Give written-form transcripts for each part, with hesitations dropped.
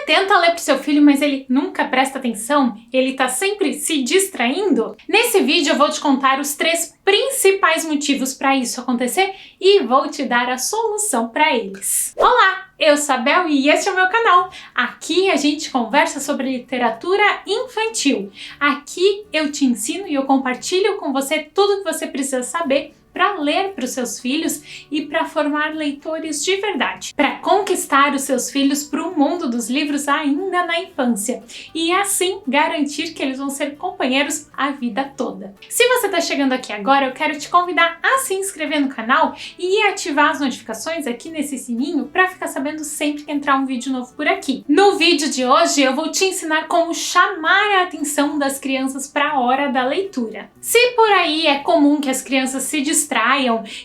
tenta ler pro seu filho, mas ele nunca presta atenção? Ele tá sempre se distraindo? Nesse vídeo eu vou te contar os 3 principais motivos para isso acontecer e vou te dar a solução para eles. Olá, eu sou a Bel e este é o meu canal. Aqui a gente conversa sobre literatura infantil. Aqui eu te ensino e eu compartilho com você tudo que você precisa saber para ler para os seus filhos e para formar leitores de verdade, para conquistar os seus filhos para o mundo dos livros ainda na infância e assim garantir que eles vão ser companheiros a vida toda. Se você está chegando aqui agora, eu quero te convidar a se inscrever no canal e ativar as notificações aqui nesse sininho para ficar sabendo sempre que entrar um vídeo novo por aqui. No vídeo de hoje eu vou te ensinar como chamar a atenção das crianças para a hora da leitura. Se por aí é comum que as crianças se distraiam,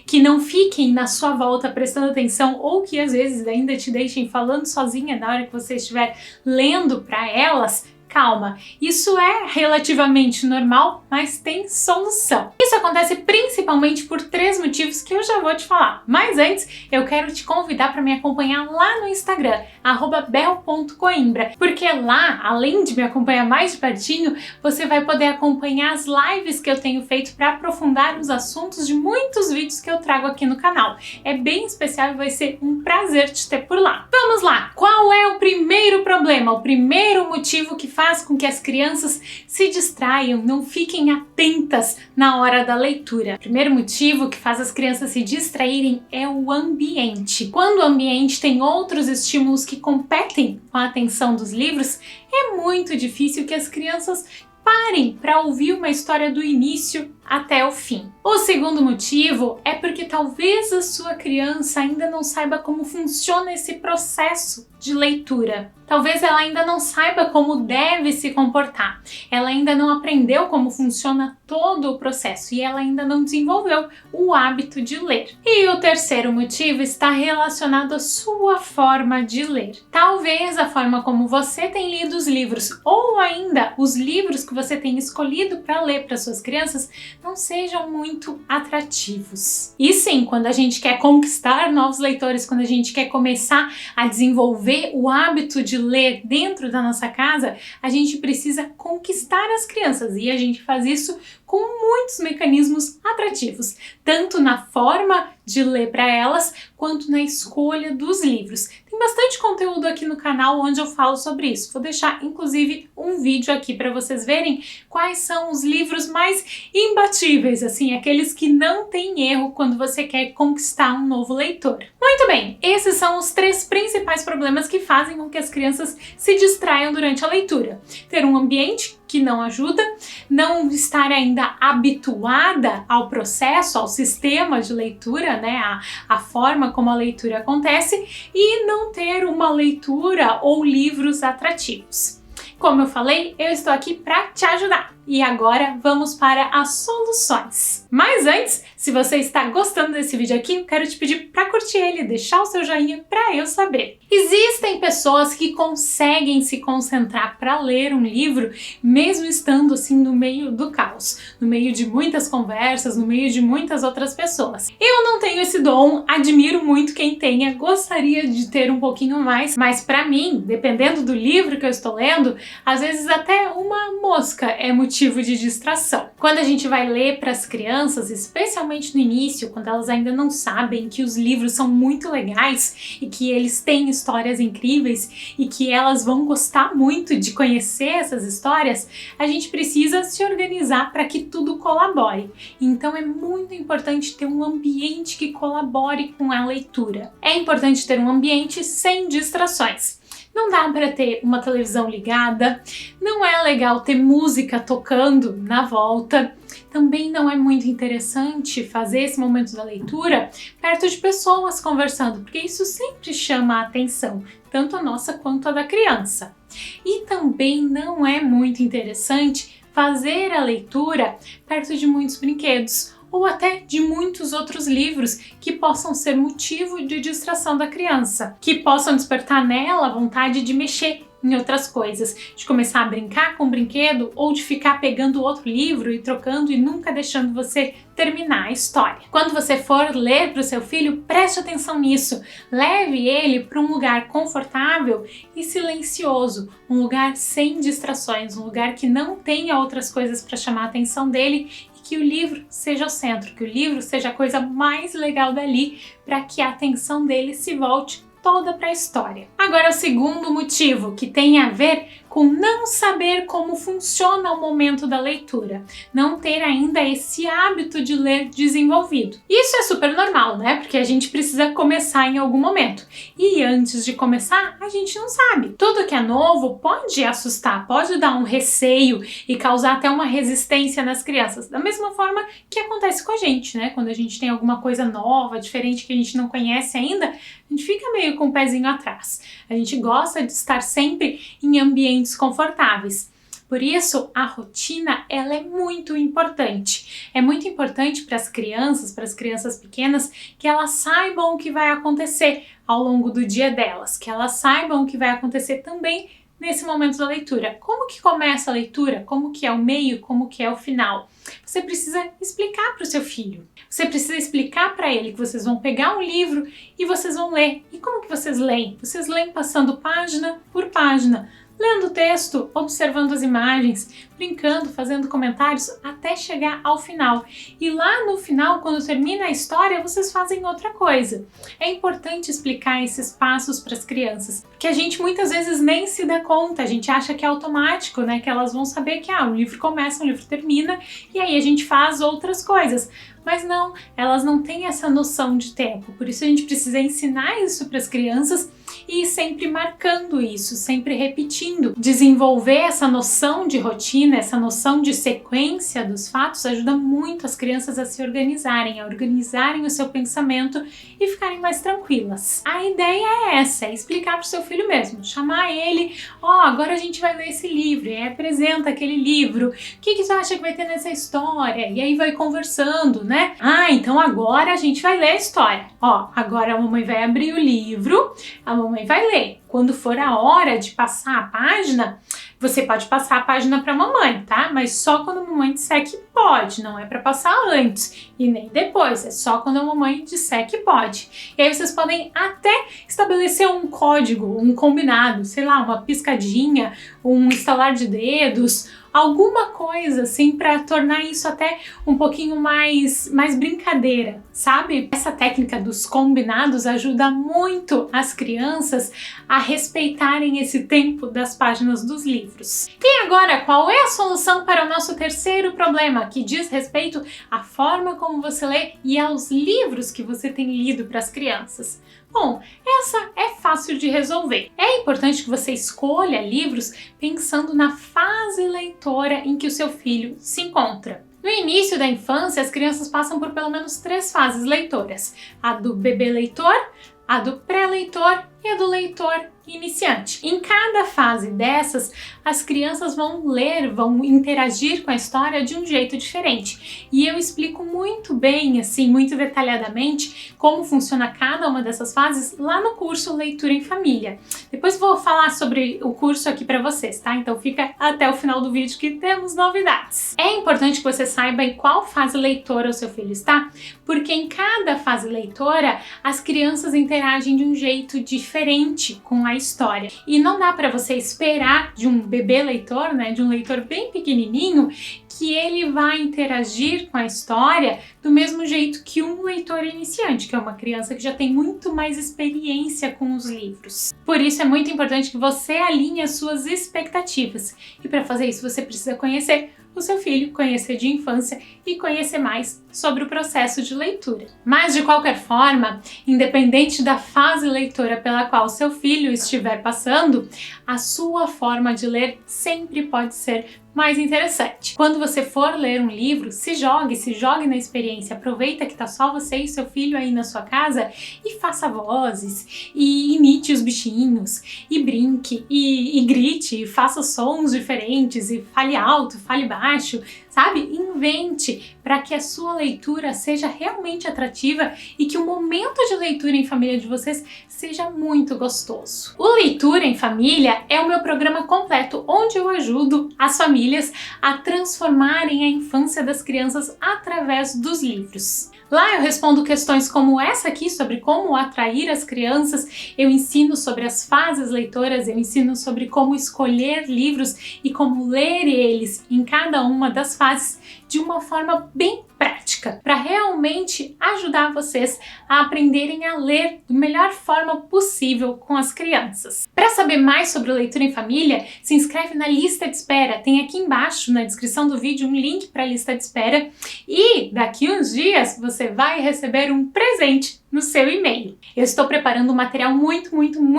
que não fiquem na sua volta prestando atenção ou que às vezes ainda te deixem falando sozinha na hora que você estiver lendo para elas, calma, isso é relativamente normal, mas tem solução. Isso acontece principalmente por 3 motivos que eu já vou te falar. Mas antes, eu quero te convidar para me acompanhar lá no Instagram, @bel.coimbra, porque lá, além de me acompanhar mais de pertinho, você vai poder acompanhar as lives que eu tenho feito para aprofundar os assuntos de muitos vídeos que eu trago aqui no canal. É bem especial e vai ser um prazer te ter por lá. Vamos lá! Qual é o primeiro problema? O primeiro motivo que faz com que as crianças se distraiam, não fiquem atentas na hora da leitura. O primeiro motivo que faz as crianças se distraírem é o ambiente. Quando o ambiente tem outros estímulos que competem com a atenção dos livros, é muito difícil que as crianças parem para ouvir uma história do início até o fim. O segundo motivo é porque talvez a sua criança ainda não saiba como funciona esse processo de leitura. Talvez ela ainda não saiba como deve se comportar. Ela ainda não aprendeu como funciona todo o processo e ela ainda não desenvolveu o hábito de ler. E o terceiro motivo está relacionado à sua forma de ler. Talvez a forma como você tem lido os livros ou ainda os livros que você tem escolhido para ler para suas crianças não sejam muito atrativos. E sim, quando a gente quer conquistar novos leitores, quando a gente quer começar a desenvolver o hábito de ler dentro da nossa casa, a gente precisa conquistar as crianças e a gente faz isso com muitos mecanismos atrativos, tanto na forma de ler para elas, quanto na escolha dos livros. Tem bastante conteúdo aqui no canal onde eu falo sobre isso. Vou deixar, inclusive, um vídeo aqui para vocês verem quais são os livros mais imbatíveis, assim, aqueles que não tem erro quando você quer conquistar um novo leitor. Muito bem, esses são os 3 principais problemas que fazem com que as crianças se distraiam durante a leitura. Ter um ambiente que não ajuda, não estar ainda habituada ao processo, ao sistema de leitura, né, a forma como a leitura acontece e não ter uma leitura ou livros atrativos. Como eu falei, eu estou aqui para te ajudar. E agora vamos para as soluções. Mas antes, se você está gostando desse vídeo aqui, eu quero te pedir para curtir ele, deixar o seu joinha para eu saber. Existem pessoas que conseguem se concentrar para ler um livro, mesmo estando assim no meio do caos, no meio de muitas conversas, no meio de muitas outras pessoas. Eu não tenho esse dom, admiro muito quem tenha, gostaria de ter um pouquinho mais, mas para mim, dependendo do livro que eu estou lendo, às vezes até uma mosca é motivo de distração. Quando a gente vai ler para as crianças, especialmente no início, quando elas ainda não sabem que os livros são muito legais e que eles têm histórias incríveis e que elas vão gostar muito de conhecer essas histórias, a gente precisa se organizar para que tudo colabore. Então é muito importante ter um ambiente que colabore com a leitura. É importante ter um ambiente sem distrações. Não dá para ter uma televisão ligada, não é legal ter música tocando na volta, também não é muito interessante fazer esse momento da leitura perto de pessoas conversando, porque isso sempre chama a atenção, tanto a nossa quanto a da criança. E também não é muito interessante fazer a leitura perto de muitos brinquedos, ou até de muitos outros livros que possam ser motivo de distração da criança, que possam despertar nela a vontade de mexer em outras coisas, de começar a brincar com o brinquedo ou de ficar pegando outro livro e trocando e nunca deixando você terminar a história. Quando você for ler para o seu filho, preste atenção nisso. Leve ele para um lugar confortável e silencioso, um lugar sem distrações, um lugar que não tenha outras coisas para chamar a atenção dele e que o livro seja o centro, que o livro seja a coisa mais legal dali para que a atenção dele se volte toda para a história. Agora, o segundo motivo, que tem a ver com não saber como funciona o momento da leitura, não ter ainda esse hábito de ler desenvolvido. Isso é super normal, né? Porque a gente precisa começar em algum momento. E antes de começar, a gente não sabe. Tudo que é novo pode assustar, pode dar um receio e causar até uma resistência nas crianças. Da mesma forma que acontece com a gente, né? Quando a gente tem alguma coisa nova, diferente que a gente não conhece ainda, a gente fica meio com o pezinho atrás. A gente gosta de estar sempre em ambientes confortáveis. Por isso, a rotina ela é muito importante. É muito importante para as crianças pequenas, que elas saibam o que vai acontecer ao longo do dia delas, que elas saibam o que vai acontecer também nesse momento da leitura. Como que começa a leitura? Como que é o meio? Como que é o final? Você precisa explicar para o seu filho. Você precisa explicar para ele que vocês vão pegar um livro e vocês vão ler. E como que vocês leem? Vocês leem passando página por página, lendo o texto, observando as imagens, brincando, fazendo comentários até chegar ao final. E lá no final, quando termina a história, vocês fazem outra coisa. É importante explicar esses passos para as crianças, porque a gente muitas vezes nem se dá conta, a gente acha que é automático, né? Que elas vão saber que o livro começa, o livro termina, e aí a gente faz outras coisas. Mas não, elas não têm essa noção de tempo, por isso a gente precisa ensinar isso para as crianças e ir sempre marcando isso, sempre repetindo. Desenvolver essa noção de rotina, essa noção de sequência dos fatos ajuda muito as crianças a se organizarem, a organizarem o seu pensamento e ficarem mais tranquilas. A ideia é essa, é explicar para o seu filho mesmo, chamar ele, agora a gente vai ler esse livro, e aí apresenta aquele livro, o que tu acha que vai ter nessa história? E aí vai conversando, né? Então agora a gente vai ler a história. Agora a mamãe vai abrir o livro, a mamãe vai ler. Quando for a hora de passar a página, você pode passar a página para a mamãe, tá? Mas só quando a mamãe disser que pode, não é para passar antes e nem depois, é só quando a mamãe disser que pode. E aí vocês podem até estabelecer um código, um combinado, sei lá, uma piscadinha, um estalar de dedos, alguma coisa assim para tornar isso até um pouquinho mais brincadeira, sabe? Essa técnica dos combinados ajuda muito as crianças a respeitarem esse tempo das páginas dos livros. E agora, qual é a solução para o nosso terceiro problema, que diz respeito à forma como você lê e aos livros que você tem lido para as crianças? Bom, essa é fácil de resolver. É importante que você escolha livros pensando na fase leitora em que o seu filho se encontra. No início da infância, as crianças passam por pelo menos 3 fases leitoras: a do bebê leitor, a do pré-leitor e a do leitor iniciante. Em cada fase dessas, as crianças vão ler, vão interagir com a história de um jeito diferente. E eu explico muito bem, assim, muito detalhadamente, como funciona cada uma dessas fases lá no curso Leitura em Família. Depois vou falar sobre o curso aqui para vocês, tá? Então fica até o final do vídeo que temos novidades. É importante que você saiba em qual fase leitora o seu filho está, porque em cada fase leitora, as crianças interagem de um jeito diferente com a história. E não dá para você esperar de um bebê leitor, né, de um leitor bem pequenininho, que ele vai interagir com a história do mesmo jeito que um leitor iniciante, que é uma criança que já tem muito mais experiência com os livros. Por isso é muito importante que você alinhe as suas expectativas. E para fazer isso você precisa conhecer o seu filho, conhecer de infância e conhecer mais sobre o processo de leitura. Mas de qualquer forma, independente da fase leitora pela qual seu filho estiver passando, a sua forma de ler sempre pode ser mais interessante. Quando você for ler um livro, se jogue na experiência, aproveita que tá só você e seu filho aí na sua casa e faça vozes, e imite os bichinhos, e brinque, e grite, e faça sons diferentes, e fale alto, fale baixo, sabe? Invente para que a sua leitura seja realmente atrativa e que o momento de leitura em família de vocês seja muito gostoso. O Leitura em Família é o meu programa completo onde eu ajudo as famílias a transformarem a infância das crianças através dos livros. Lá eu respondo questões como essa aqui sobre como atrair as crianças, eu ensino sobre as fases leitoras, eu ensino sobre como escolher livros e como ler eles em cada uma das fases de uma forma bem prática, para realmente ajudar vocês a aprenderem a ler da melhor forma possível com as crianças. Para saber mais sobre leitura em família, se inscreve na lista de espera. Tem aqui embaixo na descrição do vídeo um link para a lista de espera e daqui uns dias você vai receber um presente no seu e-mail. Eu estou preparando um material muito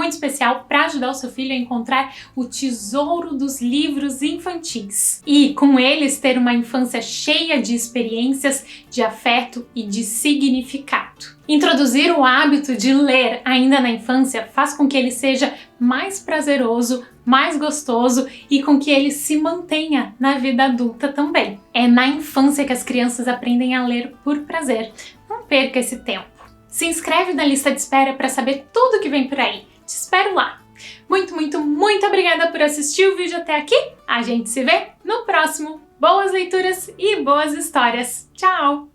especial para ajudar o seu filho a encontrar o tesouro dos livros infantis e com eles ter uma infância cheia de experiências, de afeto e de significado. Introduzir o hábito de ler ainda na infância faz com que ele seja mais prazeroso, mais gostoso e com que ele se mantenha na vida adulta também. É na infância que as crianças aprendem a ler por prazer. Não perca esse tempo. Se inscreve na lista de espera para saber tudo que vem por aí. Te espero lá. Muito obrigada por assistir o vídeo até aqui. A gente se vê no próximo. Boas leituras e boas histórias. Tchau!